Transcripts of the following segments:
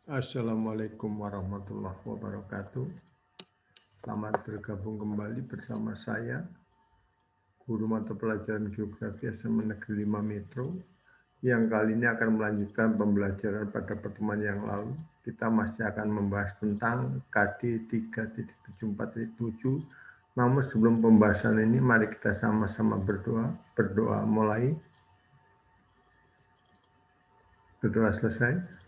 Assalamualaikum warahmatullahi wabarakatuh. Selamat bergabung kembali bersama saya, Guru Mata Pelajaran Geografi SMA Negeri 5 Metro, yang kali ini akan melanjutkan pembelajaran pada pertemuan yang lalu. Kita masih akan membahas tentang KD 3.74.7. Namun sebelum pembahasan ini, mari kita sama-sama berdoa. Berdoa mulai. Berdoa selesai.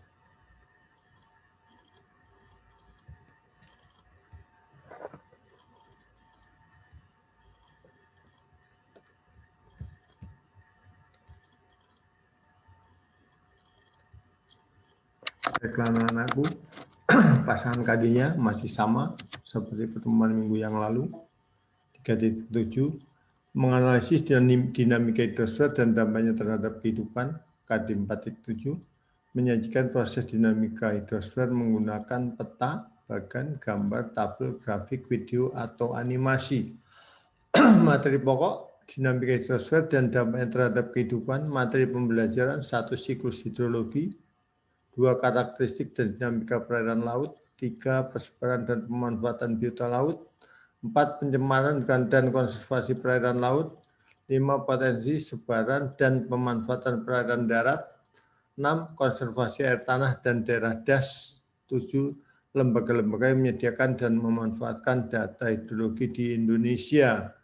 Baiklah anak-anakku, pasangan KD-nya masih sama seperti pertemuan minggu yang lalu. 3.7 menganalisis dinamika hidrosfer dan dampaknya terhadap kehidupan. KD 4.7 menyajikan proses dinamika hidrosfer menggunakan peta, bagan, gambar, tabel, grafik, video, atau animasi. Materi pokok dinamika hidrosfer dan dampaknya terhadap kehidupan. Materi pembelajaran 1. Siklus hidrologi, 2. Karakteristik dan dinamika perairan laut, 3. Persebaran dan pemanfaatan biota laut, 4. Pencemaran dan konservasi perairan laut, 5. Potensi, sebaran, dan pemanfaatan perairan darat, 6. Konservasi air tanah dan daerah das, 7. Lembaga-lembaga yang menyediakan dan memanfaatkan data hidrologi di Indonesia.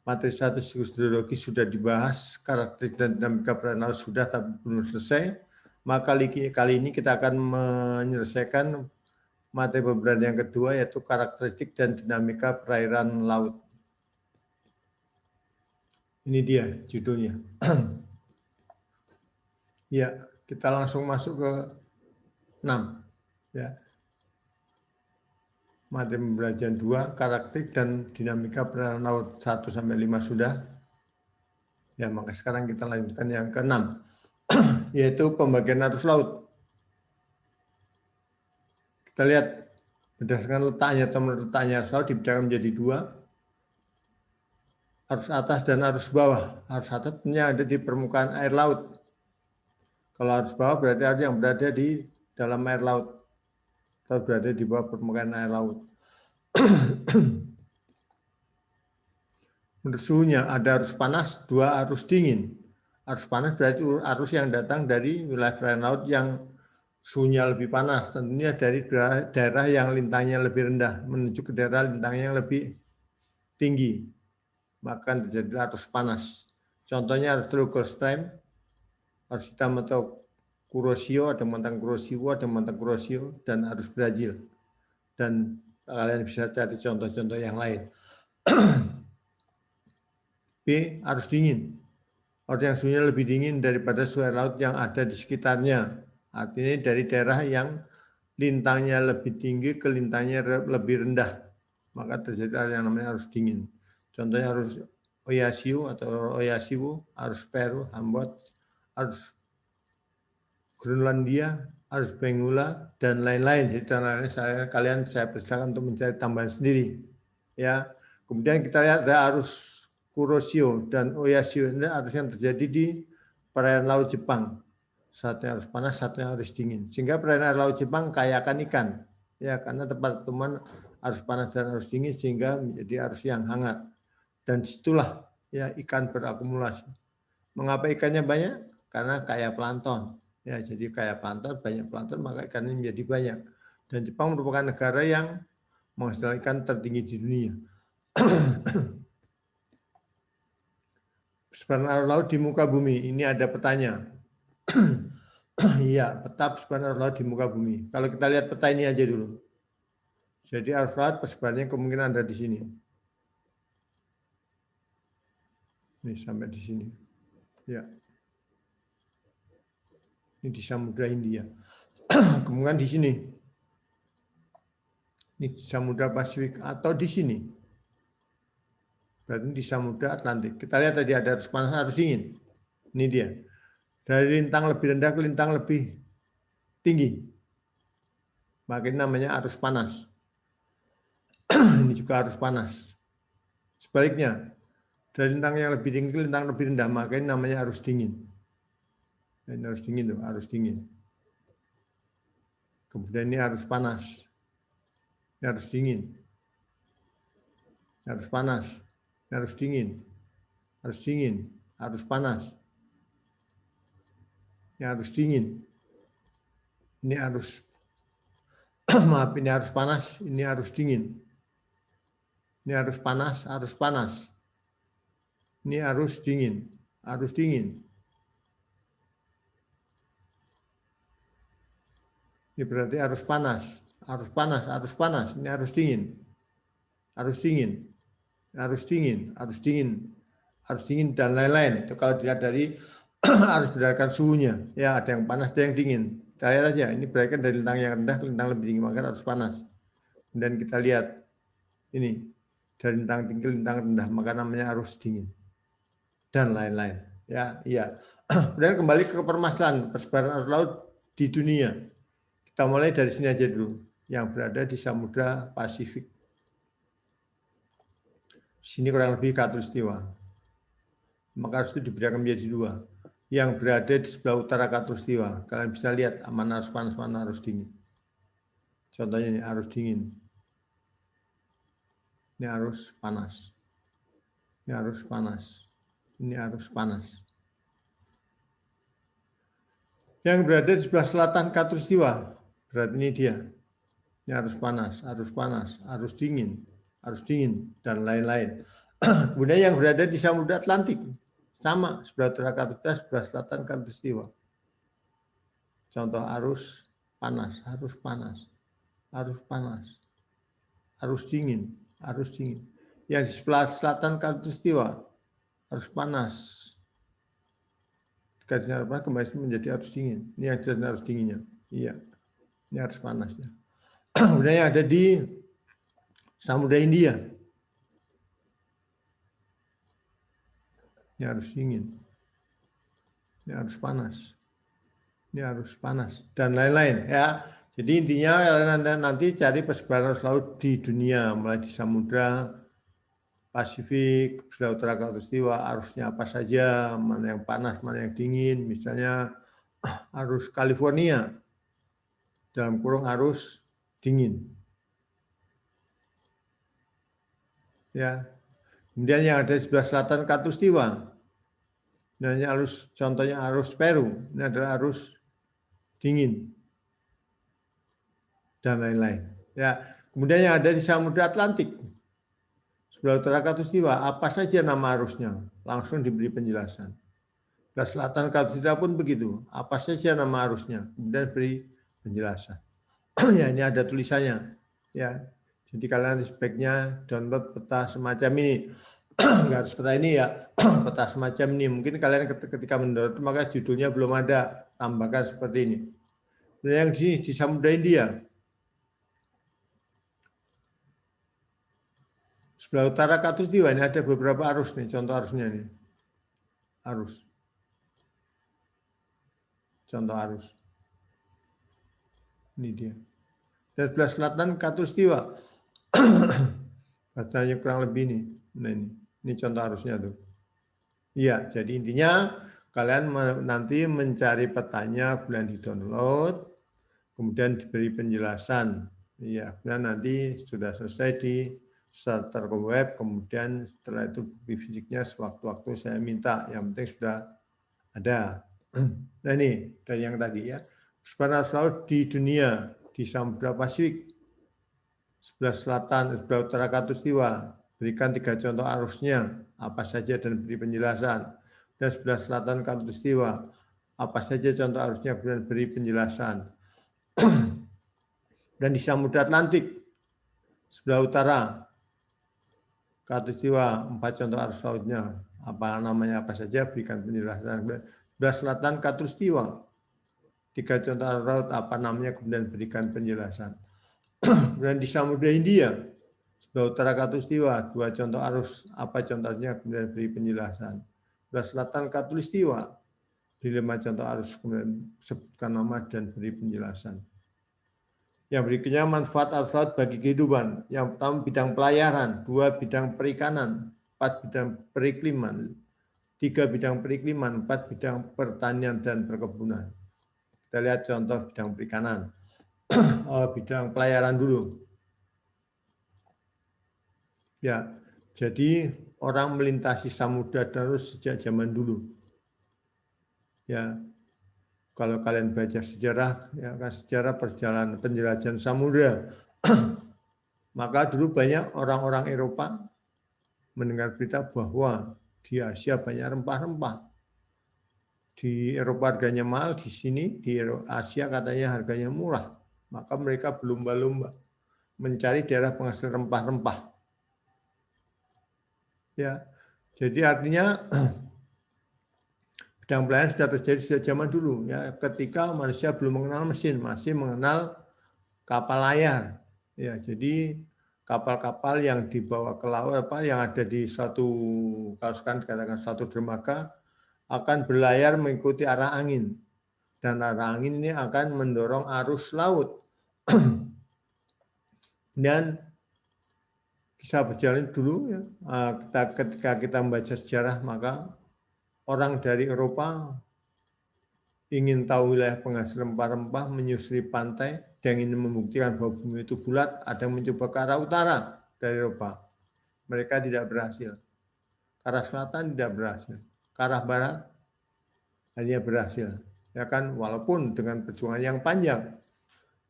Materi 1 siklus hidrologi sudah dibahas, karakteristik dan dinamika perairan laut sudah tapi belum selesai. Maka kali ini kita akan menyelesaikan materi pembelajaran yang kedua, yaitu karakteristik dan dinamika perairan laut. Ini dia judulnya. Ya, kita langsung masuk ke 6. Ya. Materi pembelajaran 2, karakteristik dan dinamika perairan laut 1-5 sudah. Ya, maka sekarang kita lanjutkan yang ke-6, yaitu pembagian arus laut. Kita lihat berdasarkan letaknya atau menurut letaknya arus laut dibedakan menjadi 2, arus atas dan arus bawah. Arus atas tentunya ada di permukaan air laut. Kalau arus bawah berarti ada yang berada di dalam air laut atau berada di bawah permukaan air laut. Menurut suhunya ada arus panas, 2 arus dingin. Arus panas berarti arus yang datang dari wilayah perairan laut yang suhunya lebih panas, tentunya dari daerah yang lintangnya lebih rendah menuju ke daerah lintangnya yang lebih tinggi, maka terjadi arus panas. Contohnya arus Teluk Stream, arus hitam atau Kuroshio, ada mantan Kuroshio, ada mantan Kuroshio, dan arus Brazil. Dan kalian bisa cari contoh-contoh yang lain. B. Arus dingin. Arus yang suhunya lebih dingin daripada suhu air laut yang ada di sekitarnya. Artinya dari daerah yang lintangnya lebih tinggi ke lintangnya lebih rendah, maka terjadi yang namanya arus dingin. Contohnya arus Oyashio atau Oyashio, arus Peru, Humboldt, arus Groenlandia, arus Benggula, dan lain-lain. Jadi kalian saya persilakan untuk mencari tambahan sendiri. Ya, kemudian kita lihat ada arus Kuroshio dan Oyashio, ini arus yang terjadi di perairan laut Jepang. Satunya arus panas, satunya arus dingin. Sehingga perairan laut Jepang kaya akan ikan. Ya, karena tempat pertemuan arus panas dan arus dingin sehingga menjadi arus yang hangat. Dan disitulah ya ikan berakumulasi. Mengapa ikannya banyak? Karena kaya plankton. Ya, jadi kaya plankton, banyak plankton, maka ikannya menjadi banyak. Dan Jepang merupakan negara yang menghasilkan ikan tertinggi di dunia. Persebaran arus laut di muka bumi. Ini ada petanya. Iya, peta persebaran arus laut di muka bumi. Kalau kita lihat peta ini aja dulu. Jadi arus laut persebarannya kemungkinan ada di sini. Ini sampai di sini. Ya. Ini di Samudra Hindia. Kemungkinan di sini. Ini di Samudra Pasifik atau di sini. Berarti di Samudra Atlantik. Kita lihat tadi ada arus panas, arus dingin. Ini dia. Dari lintang lebih rendah ke lintang lebih tinggi. Maka ini namanya arus panas. Ini juga arus panas. Sebaliknya, dari lintang yang lebih tinggi ke lintang lebih rendah, maka ini namanya arus dingin. Ini arus dingin tuh, arus dingin. Kemudian ini arus panas. Ini arus dingin. Ini arus panas. Ini arus dingin. Arus dingin. Arus panas. Ini arus dingin. Ini arus maaf, ini arus panas, ini arus dingin. Ini arus panas, arus panas. Ini arus dingin, arus dingin. Ini berarti arus panas, arus panas, arus panas. Ini arus dingin, arus dingin, arus dingin, arus dingin, arus dingin dan lain-lain. Itu kalau dilihat dari arus berdasarkan suhunya, ya ada yang panas, ada yang dingin. Kita lihat aja, ini berdasarkan dari lintang yang rendah ke lintang lebih tinggi, maka arus panas. Dan kita lihat ini dari lintang tinggi ke lintang rendah, maka namanya arus dingin dan lain-lain. Ya, iya. Kemudian kembali ke permasalahan persebaran arus laut di dunia. Kita mulai dari sini aja dulu, yang berada di Samudra Pasifik. Sini kurang lebih khatulistiwa. Maka harus itu dibedakan menjadi dua. Yang berada di sebelah utara khatulistiwa, kalian bisa lihat mana arus panas, mana arus dingin. Contohnya ini arus dingin. Ini arus panas. Ini arus panas. Ini arus panas. Yang berada di sebelah selatan khatulistiwa, berarti ini dia. Ini arus panas, arus dingin, dan lain-lain. Kemudian yang berada di Samudra Atlantik, sama, sebelah utara khatulistiwa, sebelah selatan khatulistiwa. Contoh arus panas, arus panas, arus panas, arus dingin. Yang di sebelah selatan khatulistiwa, arus panas. Garisnya apa? Kembali menjadi arus dingin. Ini yang jelas arus dinginnya. Iya, ini arus panasnya. Kemudian yang ada di Samudra India, ini arus dingin, ini arus panas, ini arus panas, dan lain-lain. Ya, jadi intinya kalian nanti cari persebaran arus laut di dunia, mulai di Samudra Pasifik, sebelah utara khatulistiwa, arusnya apa saja, mana yang panas, mana yang dingin. Misalnya arus California, dalam kurung arus dingin. Ya. Kemudian yang ada di sebelah selatan khatulistiwa, ini arus, contohnya arus Peru, ini adalah arus dingin dan lain-lain. Ya. Kemudian yang ada di Samudra Atlantik, sebelah utara khatulistiwa, apa saja nama arusnya, langsung diberi penjelasan. Sebelah selatan khatulistiwa pun begitu, apa saja nama arusnya, kemudian beri penjelasan. Ya, ini ada tulisannya. Ya, jadi kalian sebaiknya download peta semacam ini. Nggak harus peta ini ya, peta semacam ini. Mungkin kalian ketika mendownload maka judulnya belum ada, tambahkan seperti ini. Dan yang di Samudra India, sebelah utara khatulistiwa ini ada beberapa arus nih, contoh arusnya nih. Arus. Contoh arus. Ini dia. Dan sebelah selatan khatulistiwa. Katanya kurang lebih nih. Nah ini contoh arusnya tuh. Iya, jadi intinya kalian nanti mencari petanya, kemudian di-download, kemudian diberi penjelasan. Iya, kemudian nanti sudah selesai di starter ke web, kemudian setelah itu bukti fisiknya sewaktu-waktu saya minta. Yang penting sudah ada. Nah ini dari yang tadi ya. Persebaran arus laut di dunia, di Samudra Pasifik, sebelah selatan, sebelah utara khatulistiwa, berikan 3 contoh arusnya, apa saja dan beri penjelasan. Dan sebelah selatan khatulistiwa, apa saja contoh arusnya dan beri penjelasan. Dan di Samudra Atlantik, sebelah utara khatulistiwa, 4 contoh arus lautnya, apa namanya apa saja, berikan penjelasan. Sebelah selatan khatulistiwa, 3 contoh arus laut, apa namanya, kemudian berikan penjelasan. Dan di Samudra India, sebelah utara khatulistiwa, 2 contoh arus, apa contohnya, kemudian beri penjelasan. Sebelah selatan khatulistiwa, 5 contoh arus, kemudian sebutkan nama dan beri penjelasan. Yang berikutnya manfaat arus laut bagi kehidupan. Yang pertama bidang pelayaran, 2 bidang perikanan, 4 bidang perikliman, 3 bidang perikliman, 4 bidang pertanian dan perkebunan. Kita lihat contoh bidang perikanan. bidang pelayaran dulu. Ya, jadi orang melintasi samudra terus sejak zaman dulu. Ya, kalau kalian baca sejarah, ya kan sejarah perjalanan penjelajahan samudra, maka dulu banyak orang-orang Eropa mendengar berita bahwa di Asia banyak rempah-rempah. Di Eropa harganya mahal, di sini di Asia katanya harganya murah. Maka mereka berlomba-lomba mencari daerah penghasil rempah-rempah. Ya, jadi artinya bidang pelayaran sudah terjadi sejak zaman dulu. Ya, ketika manusia belum mengenal mesin, masih mengenal kapal layar. Ya, jadi kapal-kapal yang dibawa ke laut yang ada di suatu, kalau sekarang dikatakan suatu dermaga, akan berlayar mengikuti arah angin, dan arah angin ini akan mendorong arus laut. Dan bisa berjalan dulu ya. Ketika kita membaca sejarah, maka orang dari Eropa ingin tahu wilayah penghasil rempah-rempah, menyusuri pantai, dan ingin membuktikan bahwa bumi itu bulat. Ada yang mencoba ke arah utara dari Eropa, mereka tidak berhasil. Ke arah selatan tidak berhasil. Ke arah barat hanya berhasil. Ya kan, walaupun dengan perjuangan yang panjang.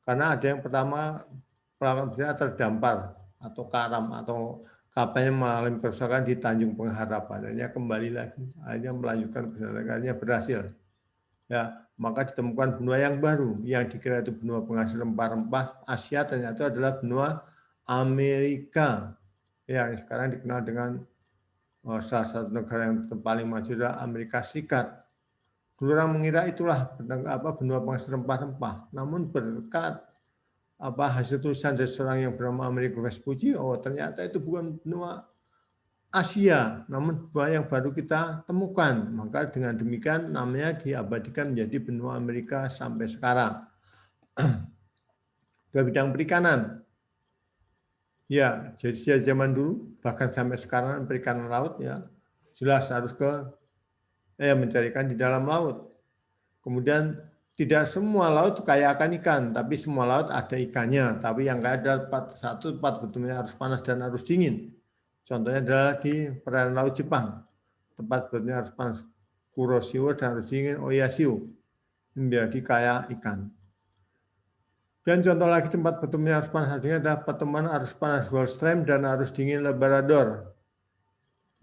Karena ada yang pertama pelabuhan terdampar atau karam atau kapalnya mengalami kerusakan di Tanjung Pengharapan. Akhirnya kembali lagi, akhirnya melanjutkan perjalanannya, berhasil. Ya, maka ditemukan benua yang baru yang dikira itu benua penghasil rempah-rempah Asia, ternyata adalah benua Amerika. Ya, sekarang dikenal dengan salah satu negara yang paling maju adalah Amerika Serikat. Dulu orang mengira itulah benua penghasil rempah-rempah. Namun berkat hasil tulisan dari seorang yang bernama Amerigo Vespucci, ternyata itu bukan benua Asia, namun benua yang baru kita temukan. Maka dengan demikian namanya diabadikan menjadi benua Amerika sampai sekarang. Di bidang perikanan, ya, jadi sejak zaman dulu bahkan sampai sekarang perikanan laut ya jelas harus mencarikan di dalam laut. Kemudian tidak semua laut kaya akan ikan, tapi semua laut ada ikannya. Tapi yang kaya adalah tempat betulnya harus panas dan harus dingin. Contohnya adalah di perairan laut Jepang, tempat betulnya harus panas, Kuroshio, dan harus dingin Oyashio, menjadi kaya ikan. Dan contoh lagi tempat betulnya harus panas dan dingin adalah pertemuan arus panas Gulf Stream dan arus dingin Labrador.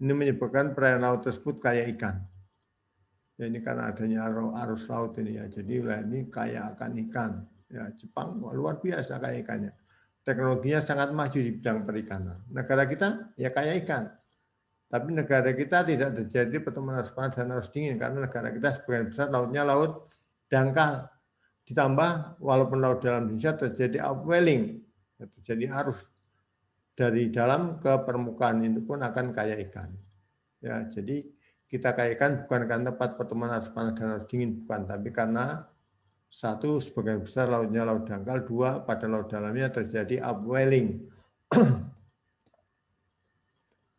Ini menyebabkan perairan laut tersebut kaya ikan. Ya, ini karena adanya arus laut ini ya. Jadi wilayah ini kaya akan ikan. Ya, Jepang luar biasa kaya ikannya. Teknologinya sangat maju di bidang perikanan. Negara kita ya kaya ikan. Tapi negara kita tidak terjadi pertemuan arus panas dan arus dingin karena negara kita sebagian besar lautnya laut dangkal. Ditambah walaupun laut dalam Indonesia terjadi upwelling, terjadi arus dari dalam ke permukaan, itu pun akan kaya ikan. Ya, jadi kita kaya ikan bukan karena tempat pertemuan arus panas dan arus dingin, bukan, tapi karena satu, sebagian besar lautnya laut dangkal, dua, pada laut dalamnya terjadi upwelling.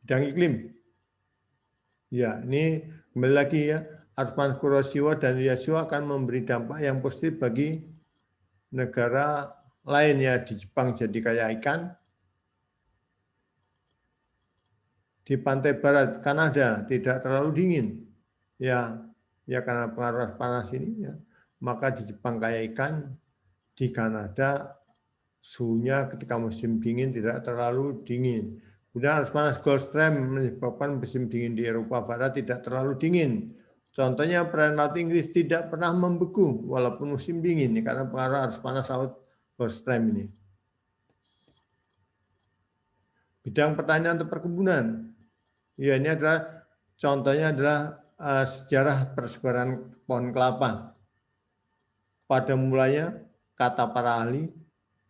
Bidang iklim. Ya, ini kembali lagi ya, arus panas Kuroshio dan Oyashio akan memberi dampak yang positif bagi negara lain ya. Di Jepang jadi kaya ikan. Di pantai barat Kanada tidak terlalu dingin. Ya karena pengaruh panas ini ya. Maka di Jepang kaya ikan, di Kanada suhunya ketika musim dingin tidak terlalu dingin. Kemudian arus panas Gulf Stream menyebabkan musim dingin di Eropa Barat tidak terlalu dingin. Contohnya perairan laut Inggris tidak pernah membeku walaupun musim dingin karena pengaruh arus panas laut Gulf Stream ini. Bidang pertanian atau perkebunan. Ya, ini adalah contohnya adalah sejarah persebaran pohon kelapa. Pada mulanya kata para ahli,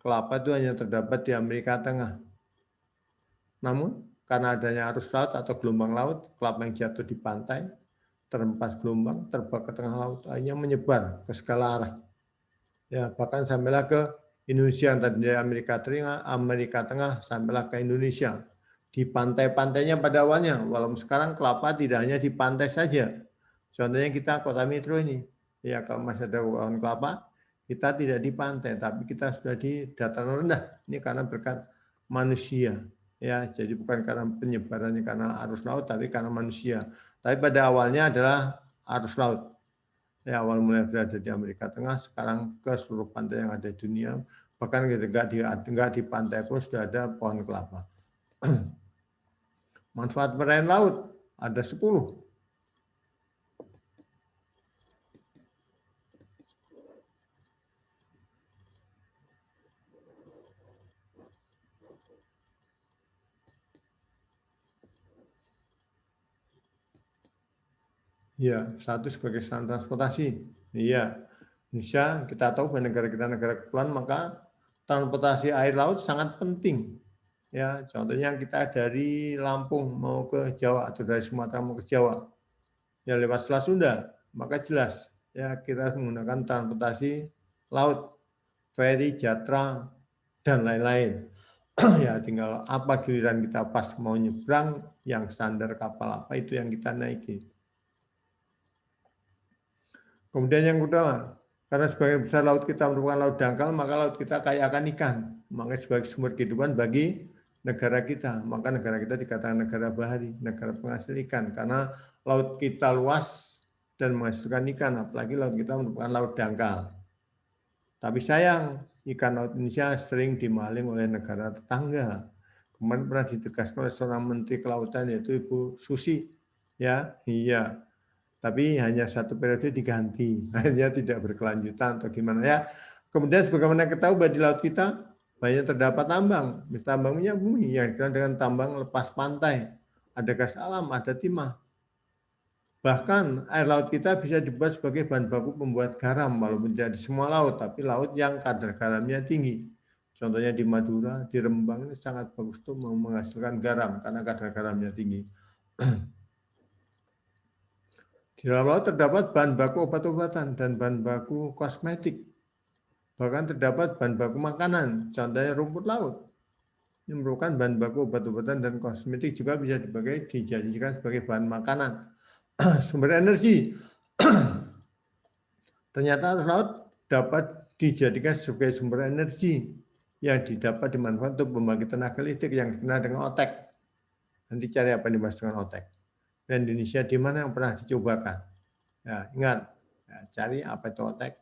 kelapa itu hanya terdapat di Amerika Tengah. Namun, karena adanya arus laut atau gelombang laut, kelapa yang jatuh di pantai, terhempas gelombang, terbang ke tengah laut, akhirnya menyebar ke segala arah. Ya, bahkan sampailah ke Indonesia, yang tadi dari Amerika Tengah, sampailah ke Indonesia. Di pantai-pantainya pada awalnya, walaupun sekarang kelapa tidak hanya di pantai saja. Contohnya kita Kota Metro ini, ya kalau masih ada pohon kelapa, Kita tidak di pantai, tapi kita sudah di dataran rendah. Ini karena berkat manusia. Ya, jadi bukan karena penyebarannya karena arus laut, tapi karena manusia. Tapi pada awalnya adalah arus laut. Ya, awal mulai berada di Amerika Tengah, sekarang ke seluruh pantai yang ada di dunia. Bahkan enggak di pantai pun sudah ada pohon kelapa. Manfaat perairan laut ada 10. Ya, satu sebagai sarana transportasi. Iya, Indonesia kita tahu bahwa negara kita negara kepulauan, maka transportasi air laut sangat penting. Ya, contohnya kita dari Lampung mau ke Jawa atau dari Sumatera mau ke Jawa, ya lewat Selat Sunda, maka jelas ya kita menggunakan transportasi laut, feri, jatra, dan lain-lain. Ya tinggal apa giliran kita pas mau nyebrang, yang standar kapal apa itu yang kita naiki. Kemudian yang kedua, karena sebagian besar laut kita merupakan laut dangkal, maka laut kita kaya akan ikan. Maka sebagai sumber kehidupan bagi negara kita. Maka negara kita dikatakan negara bahari, negara penghasil ikan. Karena laut kita luas dan menghasilkan ikan, apalagi laut kita merupakan laut dangkal. Tapi sayang, ikan laut Indonesia sering dimaling oleh negara tetangga. Kemarin pernah ditegaskan oleh seorang Menteri Kelautan, yaitu Ibu Susi. Ya, iya. Tapi hanya satu periode diganti, akhirnya tidak berkelanjutan atau gimana ya. Kemudian sebagaimana ketahui bahwa di laut kita banyak terdapat tambang, tambang minyak bumi yang dikenal dengan tambang lepas pantai, ada gas alam, ada timah. Bahkan air laut kita bisa dibuat sebagai bahan baku pembuat garam, walaupun tidak di semua laut, tapi laut yang kadar garamnya tinggi. Contohnya di Madura, di Rembang ini sangat bagus untuk menghasilkan garam karena kadar garamnya tinggi. Di dalam laut terdapat bahan baku obat-obatan dan bahan baku kosmetik. Bahkan terdapat bahan baku makanan, contohnya rumput laut. Ini merupakan bahan baku obat-obatan dan kosmetik, juga bisa dijadikan sebagai bahan makanan. Sumber energi. Ternyata arus laut dapat dijadikan sebagai sumber energi yang didapat dimanfaatkan untuk membangkit tenaga listrik yang dikenal dengan OTEK. Nanti cari apa yang dimaksud dengan OTEK. Dan Indonesia di mana yang pernah dicobakan. Ya, ingat, ya, cari apa itu OTEK.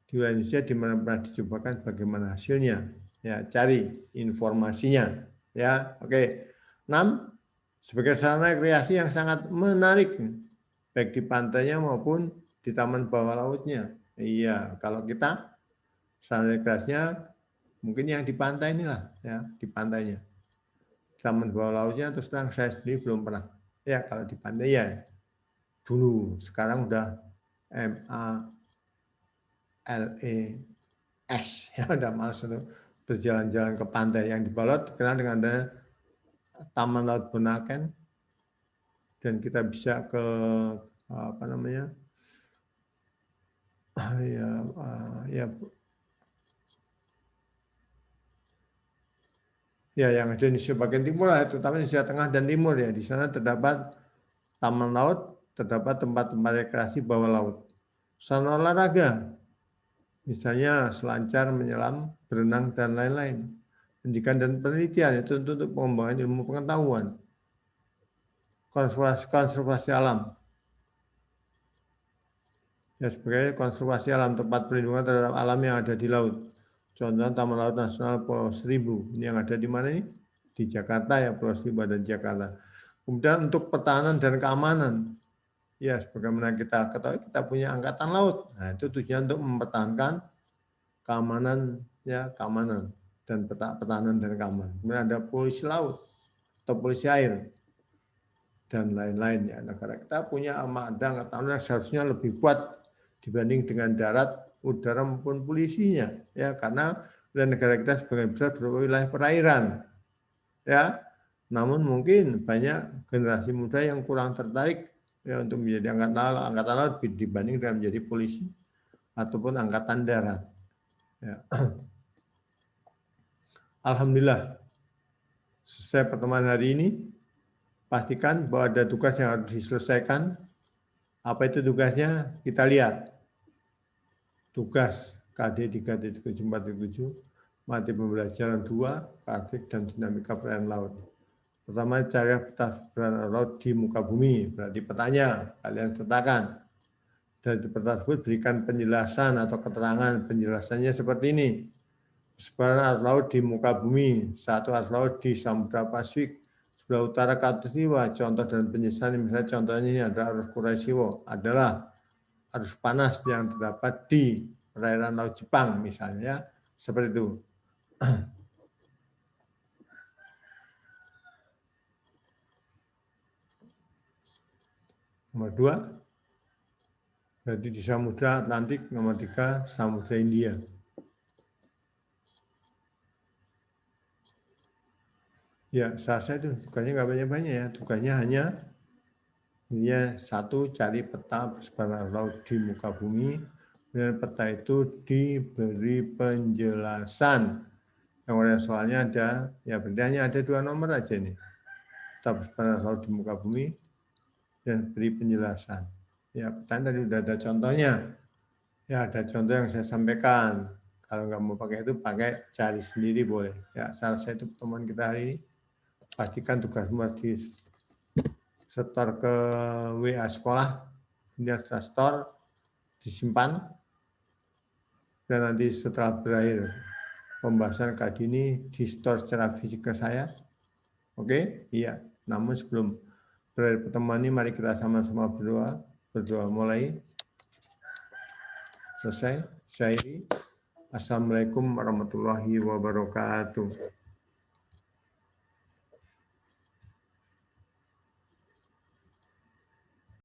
Di Indonesia di mana pernah dicobakan, bagaimana hasilnya. Ya, cari informasinya. Ya, oke. 6. Sebagai sarana rekreasi yang sangat menarik, baik di pantainya maupun di taman bawah lautnya. Iya, kalau kita sarana rekreasinya mungkin yang di pantai inilah, ya, di pantainya. Taman bawah lautnya terus terang saya sendiri belum pernah. Ya, kalau di pantai ya dulu, sekarang udah MALES ya, udah malas untuk berjalan-jalan ke pantai. Yang di bawah terkenal dengan ada Taman Laut Bunaken, dan kita bisa ke apa namanya, ya yang ada di bagian timur lah, terutama di Indonesia Tengah dan Timur ya. Di sana terdapat taman laut, terdapat tempat-tempat rekreasi bawah laut. Sarana olahraga, misalnya selancar, menyelam, berenang, dan lain-lain. Pendidikan dan penelitian itu untuk pengembangan ilmu pengetahuan. Konservasi alam. Ya, sebagai konservasi alam, tempat perlindungan terhadap alam yang ada di laut. Contohnya Taman Laut Nasional Pulau Seribu. Ini yang ada di mana ini? Di Jakarta ya, Pulau Seribu ada di Jakarta. Kemudian untuk pertahanan dan keamanan. Ya, sebagaimana kita ketahui kita punya angkatan laut. Nah, itu tujuan untuk mempertahankan keamanan, ya, keamanan dan pertahanan dan keamanan. Kemudian ada polisi laut atau polisi air dan lain-lain ya. Negara kita punya armada angkatan laut yang seharusnya lebih kuat dibanding dengan darat, udara maupun polisinya, ya, karena negara kita sebagian besar berwilayah perairan, ya. Namun mungkin banyak generasi muda yang kurang tertarik ya untuk menjadi angkatan laut dibanding dengan menjadi polisi ataupun angkatan darat. Ya. Alhamdulillah, selesai pertemuan hari ini. Pastikan bahwa ada tugas yang harus diselesaikan. Apa itu tugasnya? Kita lihat. Tugas KD 3.7437, materi pembelajaran 2, karakteristik dan dinamika perairan laut. Pertama, cari peta perairan laut di muka bumi. Berarti petanya kalian sertakan. Dari peta tersebut berikan penjelasan atau keterangan. Penjelasannya seperti ini. Persebaran arus laut di muka bumi. 1. Arus laut di Samudra Pasifik. Sebelah utara Katulistiwa. Contoh dan penjelasan, misalnya contohnya ini ada arus Kuroshio, adalah arus panas yang terdapat di perairan laut Jepang misalnya, seperti itu. Nomor 2, berarti di Samudra Atlantik. Nomor 3, Samudra India. Ya, saya itu tugasnya nggak banyak-banyak ya. Tugasnya hanya 1, cari peta persebaran laut di muka bumi. Dan peta itu diberi penjelasan. Yang oleh soalnya ada, ya berarti hanya ada 2 nomor aja nih. Peta persebaran laut di muka bumi dan beri penjelasan. Ya, peta tadi sudah ada contohnya. Ya, ada contoh yang saya sampaikan. Kalau nggak mau pakai itu, pakai cari sendiri boleh. Ya, selesai itu pertemuan kita hari ini. Pastikan tugasmu di setor ke WA sekolah. Ini sudah store, disimpan. Dan nanti setelah berakhir pembahasan kali ini, di store secara fisik ke saya. Oke? Iya. Namun sebelum berakhir pertemuan ini, mari kita sama-sama berdoa. Berdoa mulai. Selesai. Saya Assalamualaikum warahmatullahi wabarakatuh.